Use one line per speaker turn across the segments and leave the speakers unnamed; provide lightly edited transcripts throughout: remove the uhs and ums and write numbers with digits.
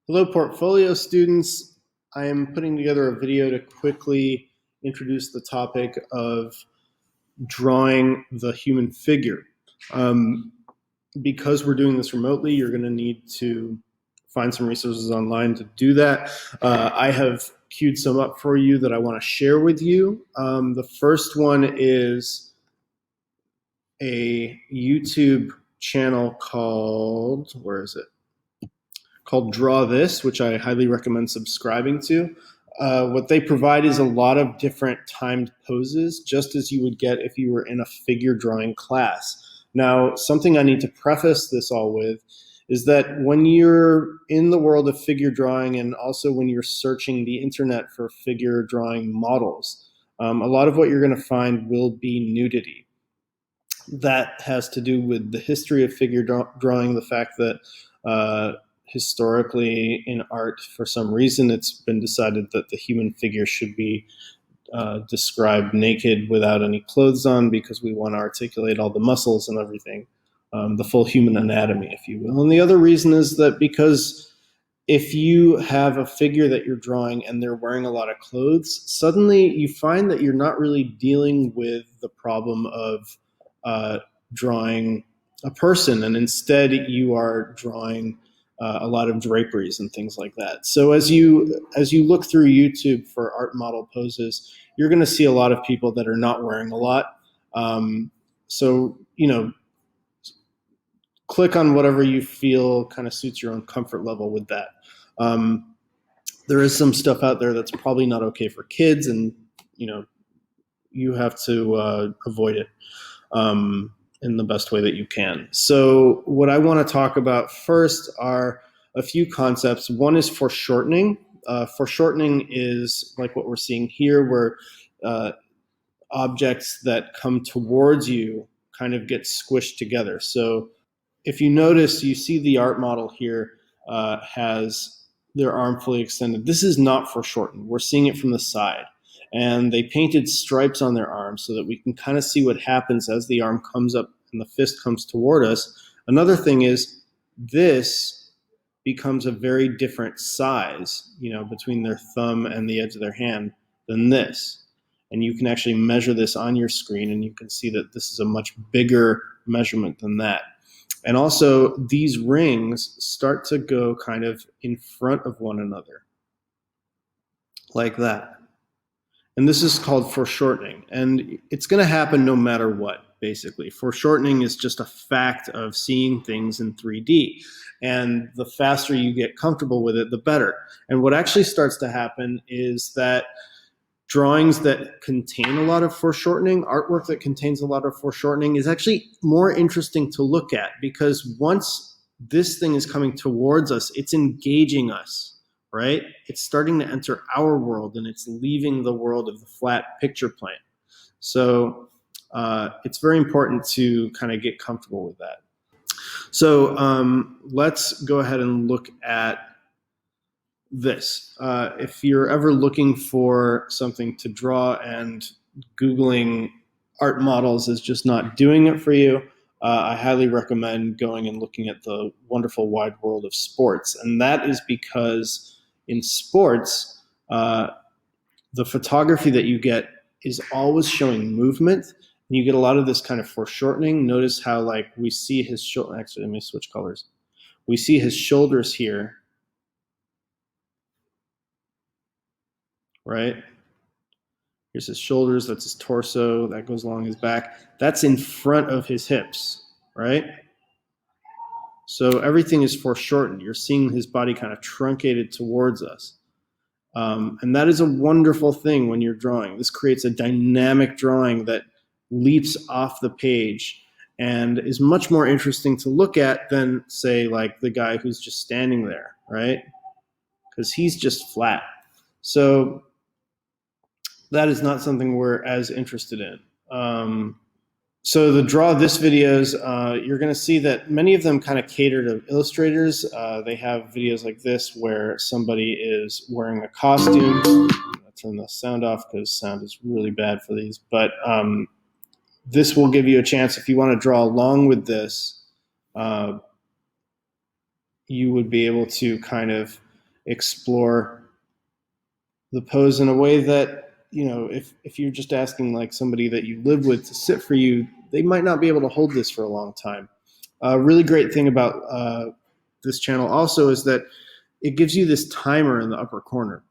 Hello, portfolio students. I am putting together a video to quickly introduce the topic of drawing the human figure. Um, because we're doing this remotely, you're going to need to find some resources online to do that. I have queued some up for you that I want to share with you. The first one is a YouTube channel called, where is it? Called Draw This, which I highly recommend subscribing to. What they provide is a lot of different timed poses, just as you would get if you were in a figure drawing class. Now, something I need to preface this all with is that when you're in the world of figure drawing and also when you're searching the internet for figure drawing models, a lot of what you're going to find will be nudity. That has to do with the history of figure drawing, the fact that historically in art, for some reason, it's been decided that the human figure should be described naked without any clothes on because we want to articulate all the muscles and everything, the full human anatomy, if you will. And the other reason is that because if you have a figure that you're drawing and they're wearing a lot of clothes, suddenly you find that you're not really dealing with the problem of drawing a person, and instead you are drawing a lot of draperies and things like that. So as you look through YouTube for art model poses, you're going to see a lot of people that are not wearing a lot. So click on whatever you feel kind of suits your own comfort level with that. There is some stuff out there that's probably not okay for kids, and you have to avoid it in the best way that you can. So what I want to talk about first are a few concepts. One is foreshortening. Foreshortening is like what we're seeing here, where objects that come towards you kind of get squished together. So if you notice, you see the art model here has their arm fully extended. This is not foreshortened. We're seeing it from the side. And they painted stripes on their arms so that we can kind of see what happens as the arm comes up and the fist comes toward us. Another thing is this becomes a very different size, between their thumb and the edge of their hand than this. And you can actually measure this on your screen, and you can see that this is a much bigger measurement than that. And also, these rings start to go kind of in front of one another, like that. And this is called foreshortening. And it's going to happen no matter what, basically. Foreshortening is just a fact of seeing things in 3D. And the faster you get comfortable with it, the better. And what actually starts to happen is that drawings that contain a lot of foreshortening, artwork that contains a lot of foreshortening, is actually more interesting to look at, because once this thing is coming towards us, it's engaging us. Right? It's starting to enter our world, and it's leaving the world of the flat picture plane. So it's very important to kind of get comfortable with that. So let's go ahead and look at this. If you're ever looking for something to draw and Googling art models is just not doing it for you, I highly recommend going and looking at the wonderful wide world of sports. And that is because in sports, the photography that you get is always showing movement, and you get a lot of this kind of foreshortening. Notice how, like, we see his shoulder. Actually, let me switch colors. We see his shoulders here, right? Here's his shoulders. That's his torso. That goes along his back. That's in front of his hips, right? So everything is foreshortened. You're seeing his body kind of truncated towards us. And that is a wonderful thing when you're drawing. This creates a dynamic drawing that leaps off the page and is much more interesting to look at than, say, like the guy who's just standing there, right? Because he's just flat. So that is not something we're as interested in. So the Draw This videos, you're going to see that many of them kind of cater to illustrators. They have videos like this where somebody is wearing a costume. I'll turn the sound off because sound is really bad for these. But this will give you a chance, if you want to draw along with this, you would be able to kind of explore the pose in a way that, if you're just asking like somebody that you live with to sit for you, they might not be able to hold this for a long time. A really great thing about this channel also is that it gives you this timer in the upper corner.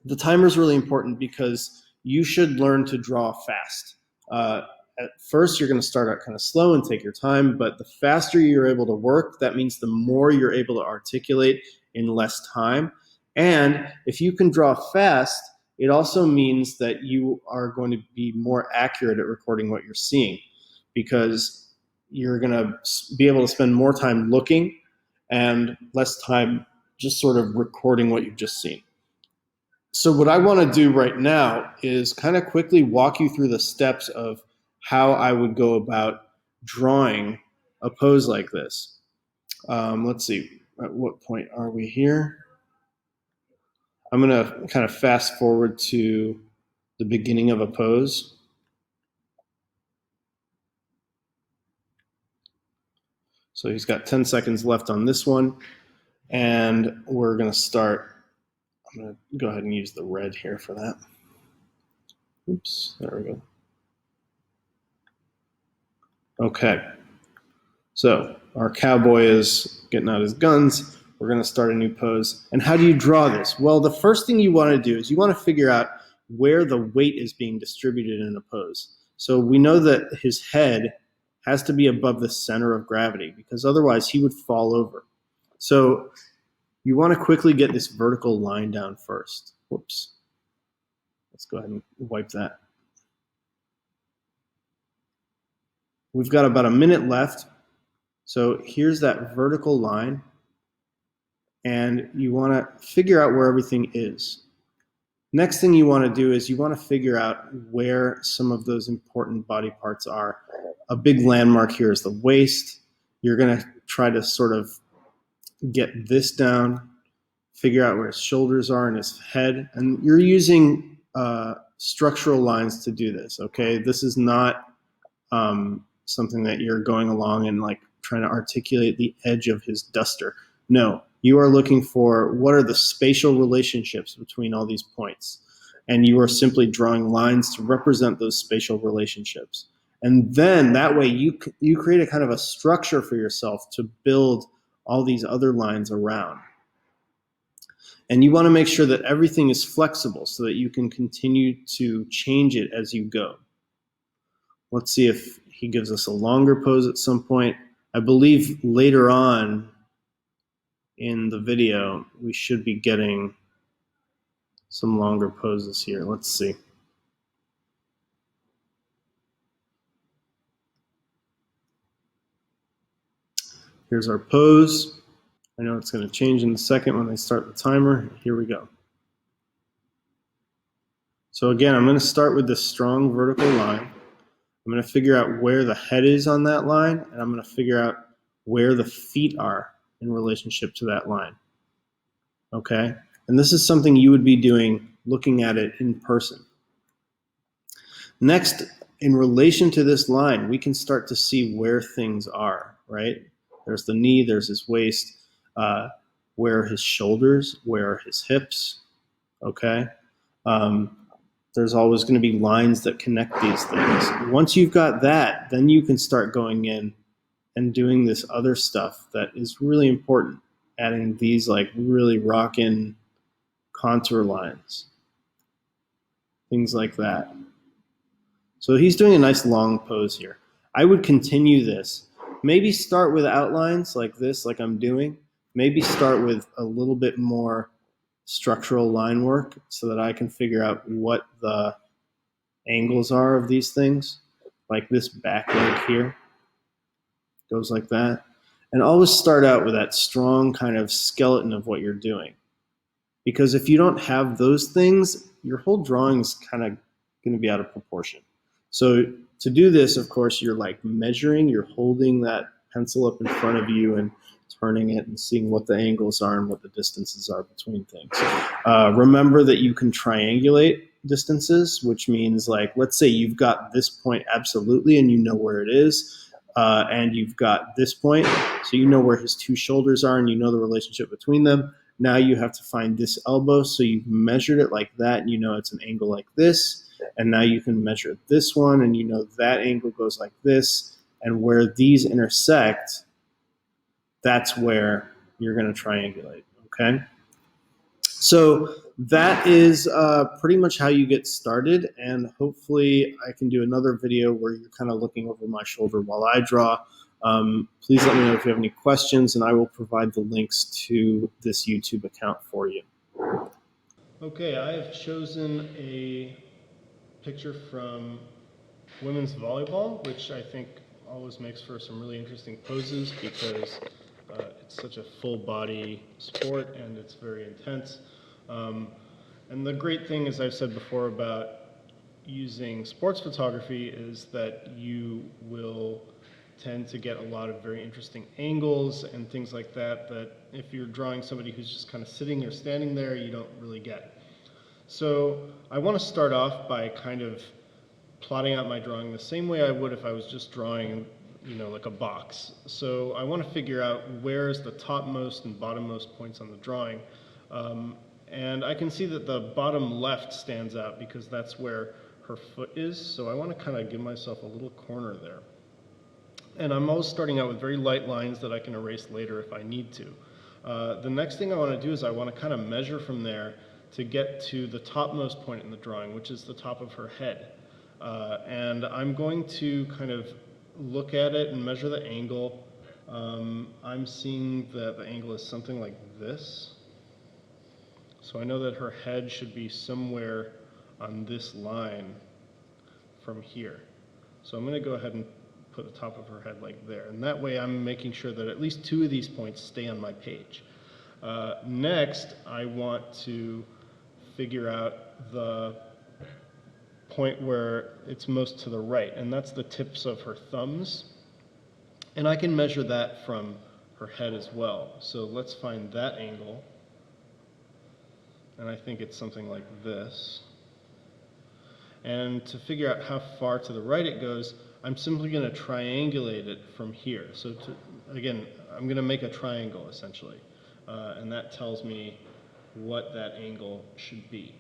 The timer is really important because you should learn to draw fast. At first, you're going to start out kind of slow and take your time, but the faster you're able to work, that means the more you're able to articulate in less time. And if you can draw fast, it also means that you are going to be more accurate at recording what you're seeing, because you're going to be able to spend more time looking and less time just sort of recording what you've just seen. So what I want to do right now is kind of quickly walk you through the steps of how I would go about drawing a pose like this. Let's see, at what point are we here? I'm going to kind of fast forward to the beginning of a pose. So he's got 10 seconds left on this one, and we're going to start. I'm going to go ahead and use the red here for that. Oops, there we go. Okay, so our cowboy is getting out his guns. We're going to start a new pose. And how do you draw this? Well, the first thing you want to do is you want to figure out where the weight is being distributed in a pose. So we know that his head has to be above the center of gravity, because otherwise he would fall over. So you want to quickly get this vertical line down first. Whoops. Let's go ahead and wipe that. We've got about a minute left. So here's that vertical line, and you want to figure out where everything is. Next thing you want to do is you want to figure out where some of those important body parts are. A big landmark here is the waist. You're going to try to sort of get this down, figure out where his shoulders are and his head, and you're using structural lines to do this, okay? This is not something that you're going along and like trying to articulate the edge of his duster. No, you are looking for what are the spatial relationships between all these points, and you are simply drawing lines to represent those spatial relationships. And then that way you create a kind of a structure for yourself to build all these other lines around. And you want to make sure that everything is flexible so that you can continue to change it as you go. Let's see if he gives us a longer pose at some point. I believe later on in the video, we should be getting some longer poses here. Let's see. Here's our pose. I know it's going to change in a second when I start the timer. Here we go. So again, I'm going to start with this strong vertical line. I'm going to figure out where the head is on that line, and I'm going to figure out where the feet are in relationship to that line. Okay? And this is something you would be doing looking at it in person. Next, in relation to this line, we can start to see where things are, right? There's the knee, there's his waist, where are his shoulders, where are his hips, okay? There's always going to be lines that connect these things. Once you've got that, then you can start going in and doing this other stuff that is really important, adding these like really rockin' contour lines, things like that. So he's doing a nice long pose here. I would continue this. Maybe start with outlines like this, like I'm doing. Maybe start with a little bit more structural line work so that I can figure out what the angles are of these things. Like this back leg here goes like that. And always start out with that strong kind of skeleton of what you're doing. Because if you don't have those things, your whole drawing is kind of going to be out of proportion. So to do this, of course, you're like measuring, you're holding that pencil up in front of you and turning it and seeing what the angles are and what the distances are between things. Remember that you can triangulate distances, which means like, let's say you've got this point absolutely and you know where it is, and you've got this point, so you know where his two shoulders are and you know the relationship between them. Now you have to find this elbow, so you've measured it like that, and you know it's an angle like this. And now you can measure this one, and you know that angle goes like this. And where these intersect, that's where you're going to triangulate, okay? So that is pretty much how you get started, and hopefully I can do another video where you're kind of looking over my shoulder while I draw. Please let me know if you have any questions, and I will provide the links to this YouTube account for you. Okay, I have chosen a picture from women's volleyball, which I think always makes for some really interesting poses because it's such a full body sport and it's very intense. And the great thing, as I've said before, about using sports photography is that you will tend to get a lot of very interesting angles and things like that, that if you're drawing somebody who's just kind of sitting or standing there, you don't really get. So I want to start off by kind of plotting out my drawing the same way I would if I was just drawing, you know, like a box. So I want to figure out where's the topmost and bottommost points on the drawing. And I can see that the bottom left stands out because that's where her foot is. So I want to kind of give myself a little corner there. And I'm always starting out with very light lines that I can erase later if I need to. The next thing I want to do is I want to kind of measure from there to get to the topmost point in the drawing, which is the top of her head. And I'm going to kind of look at it and measure the angle. I'm seeing that the angle is something like this. So I know that her head should be somewhere on this line from here. So I'm going to go ahead and put the top of her head like there. And that way I'm making sure that at least two of these points stay on my page. Next, I want to figure out the point where it's most to the right, and that's the tips of her thumbs. And I can measure that from her head as well. So let's find that angle. And I think it's something like this. And to figure out how far to the right it goes, I'm simply going to triangulate it from here. So again, I'm going to make a triangle essentially. And that tells me what that angle should be.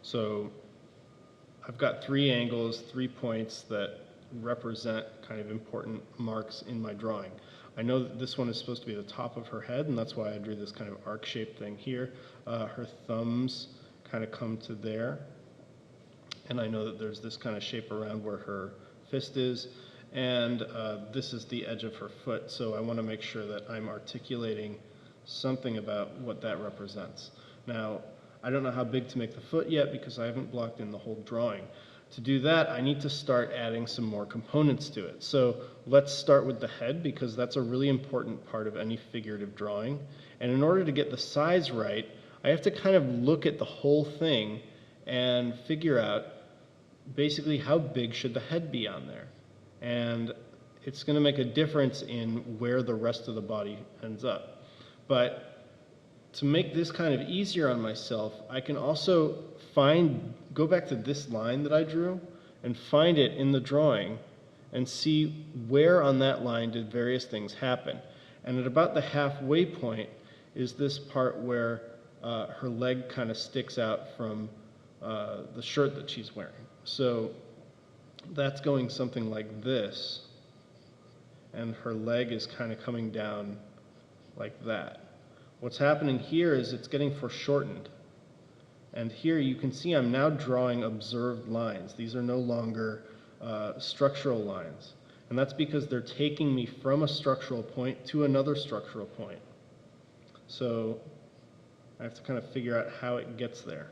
So I've got three angles, 3 points that represent kind of important marks in my drawing. I know that this one is supposed to be the top of her head, and that's why I drew this kind of arc-shaped thing here. Her thumbs kind of come to there, and I know that there's this kind of shape around where her fist is, and this is the edge of her foot, so I want to make sure that I'm articulating something about what that represents. Now, I don't know how big to make the foot yet because I haven't blocked in the whole drawing. To do that, I need to start adding some more components to it. So let's start with the head because that's a really important part of any figurative drawing. And in order to get the size right, I have to kind of look at the whole thing and figure out basically how big should the head be on there. And it's going to make a difference in where the rest of the body ends up. But to make this kind of easier on myself, I can also go back to this line that I drew and find it in the drawing and see where on that line did various things happen. And at about the halfway point is this part where her leg kind of sticks out from the shirt that she's wearing. So that's going something like this, and her leg is kind of coming down like that. What's happening here is it's getting foreshortened. And here you can see I'm now drawing observed lines. These are no longer structural lines. And that's because they're taking me from a structural point to another structural point. So I have to kind of figure out how it gets there.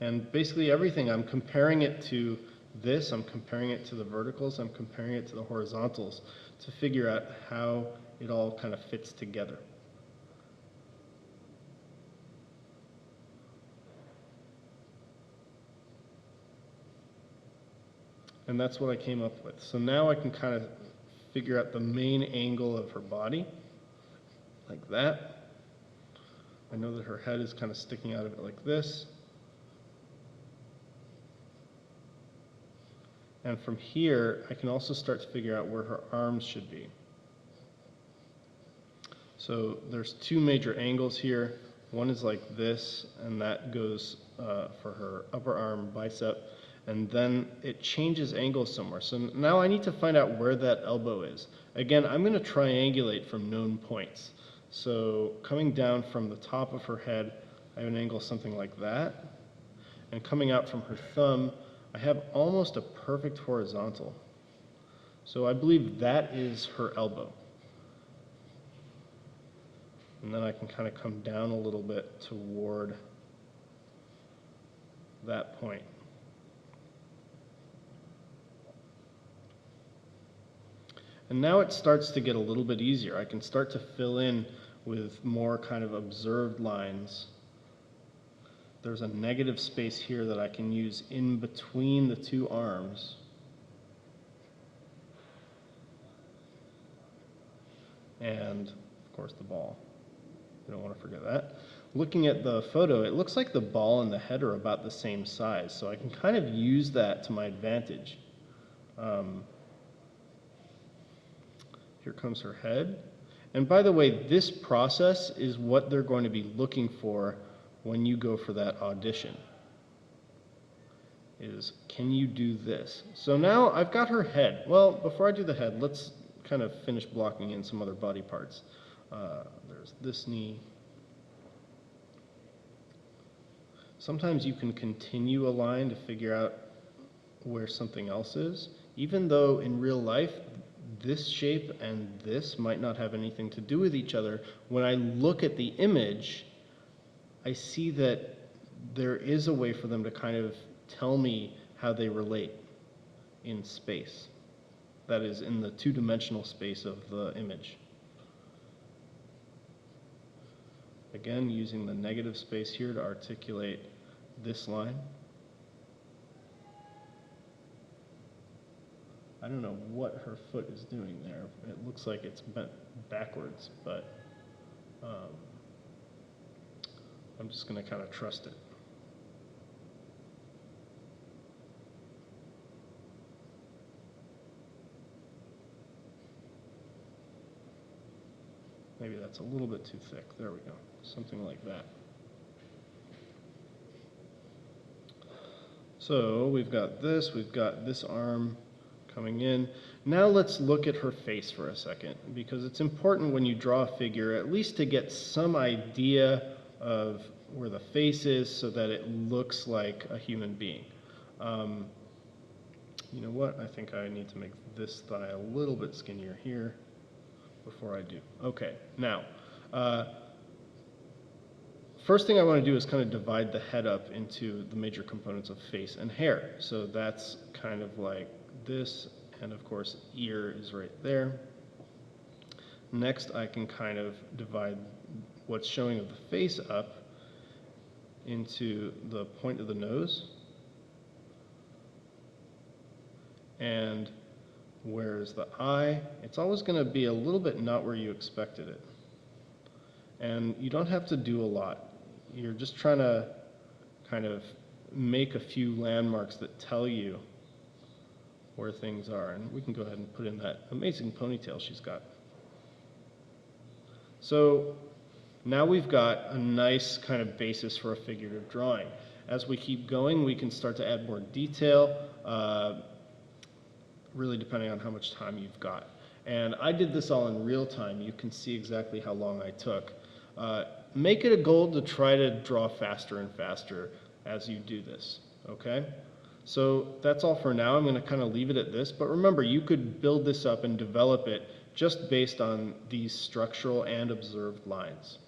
And basically everything, I'm comparing it to this, I'm comparing it to the verticals, I'm comparing it to the horizontals to figure out how it all kind of fits together. And that's what I came up with. So now I can kind of figure out the main angle of her body, like that. I know that her head is kind of sticking out of it like this. And from here, I can also start to figure out where her arms should be. So there's two major angles here. One is like this, and that goes for her upper arm bicep. And then it changes angles somewhere. So now I need to find out where that elbow is. Again, I'm going to triangulate from known points. So coming down from the top of her head, I have an angle something like that. And coming out from her thumb, I have almost a perfect horizontal. So I believe that is her elbow. And then I can kind of come down a little bit toward that point. And now it starts to get a little bit easier. I can start to fill in with more kind of observed lines. There's a negative space here that I can use in between the two arms. And, of course, the ball. We don't want to forget that. Looking at the photo, it looks like the ball and the head are about the same size, so I can kind of use that to my advantage. Here comes her head. And by the way, this process is what they're going to be looking for when you go for that audition. Is, can you do this? So now I've got her head. Well, before I do the head, let's kind of finish blocking in some other body parts. There's this knee. Sometimes you can continue a line to figure out where something else is, even though in real life this shape and this might not have anything to do with each other. When I look at the image, I see that there is a way for them to kind of tell me how they relate in space. That is, in the two-dimensional space of the image. Again, using the negative space here to articulate this line. I don't know what her foot is doing there. It looks like it's bent backwards, but I'm just going to kind of trust it. Maybe that's a little bit too thick. There we go. Something like that. So we've got this arm coming in. Now let's look at her face for a second, because it's important when you draw a figure at least to get some idea of where the face is so that it looks like a human being. You know what? I think I need to make this thigh a little bit skinnier here before I do. Okay, now, first thing I want to do is kind of divide the head up into the major components of face and hair. So that's kind of like this, and of course ear is right there. Next I can kind of divide what's showing of the face up into the point of the nose, and where's the eye? It's always going to be a little bit not where you expected it. And you don't have to do a lot. You're just trying to kind of make a few landmarks that tell you where things are. And we can go ahead and put in that amazing ponytail she's got. So now we've got a nice kind of basis for a figurative drawing. As we keep going, we can start to add more detail, really depending on how much time you've got. And I did this all in real time. You can see exactly how long I took. Make it a goal to try to draw faster and faster as you do this, okay? So that's all for now. I'm going to kind of leave it at this, but remember, you could build this up and develop it just based on these structural and observed lines.